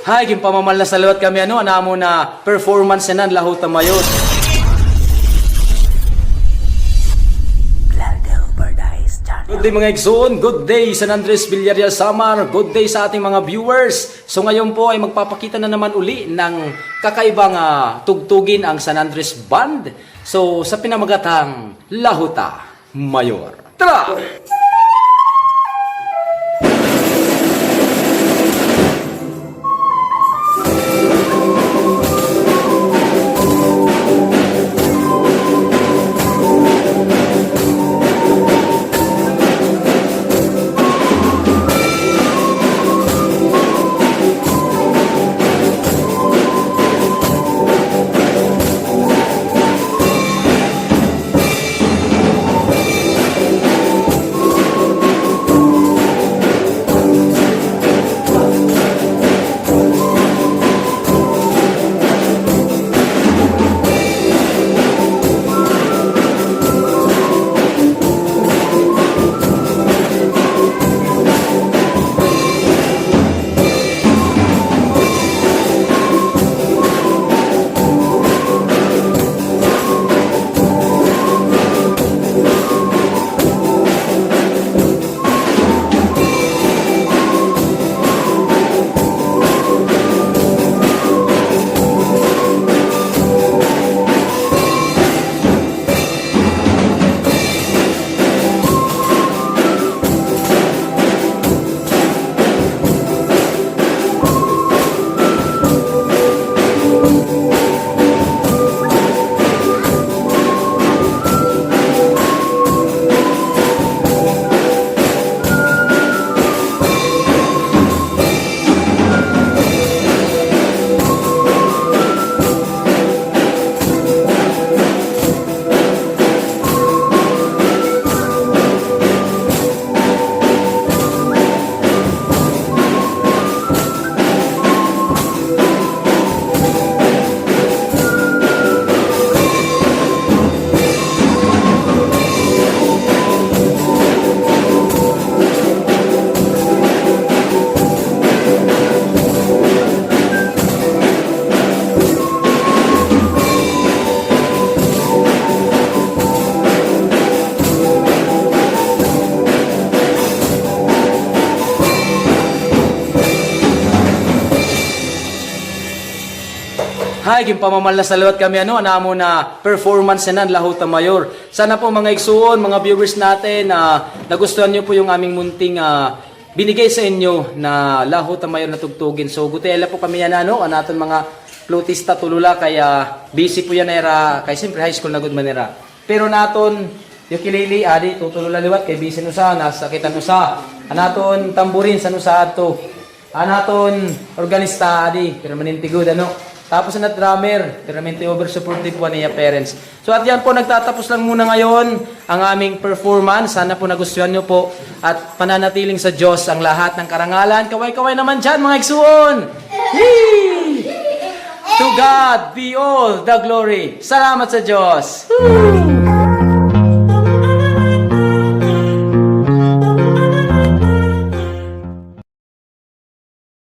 Hay, gimpamamal na salawat kami anamo na performance na lahot na mayon. Good day mga Igsoon, good day San Andres Villarreal Samar, good day sa ating mga viewers. So ngayon po ay magpapakita na naman uli ng kakaibang tugtugin ang San Andres Band. So sa pinamagatang Lahuta Mayor. Tara! Hay, gimpamamal na salawat kami anamo na performance na Lahuta Mayor. Sana po mga Igsoon, mga viewers natin nagustuhan niyo po yung aming munting binigay sa inyo na Lahuta Mayor na tugtugin. So gutela po kami yan anaton mga flutista tulula kaya busy po yan era kay siyempre high school na good manera. Pero naton yung kilili adi tutulula liwat kay busy no sa nasakitan no sa anaton tamburin sa no sa ato. Anaton organista adi pero manintigod Tapos na drummer, permanente over supportive po niya parents. So at yan po, nagtatapos lang muna ngayon ang aming performance. Sana po nagustuhan nyo po at pananatiling sa Diyos ang lahat ng karangalan. Kaway-kaway naman dyan mga Igsoon! To God be all the glory. Salamat sa Diyos! Woo!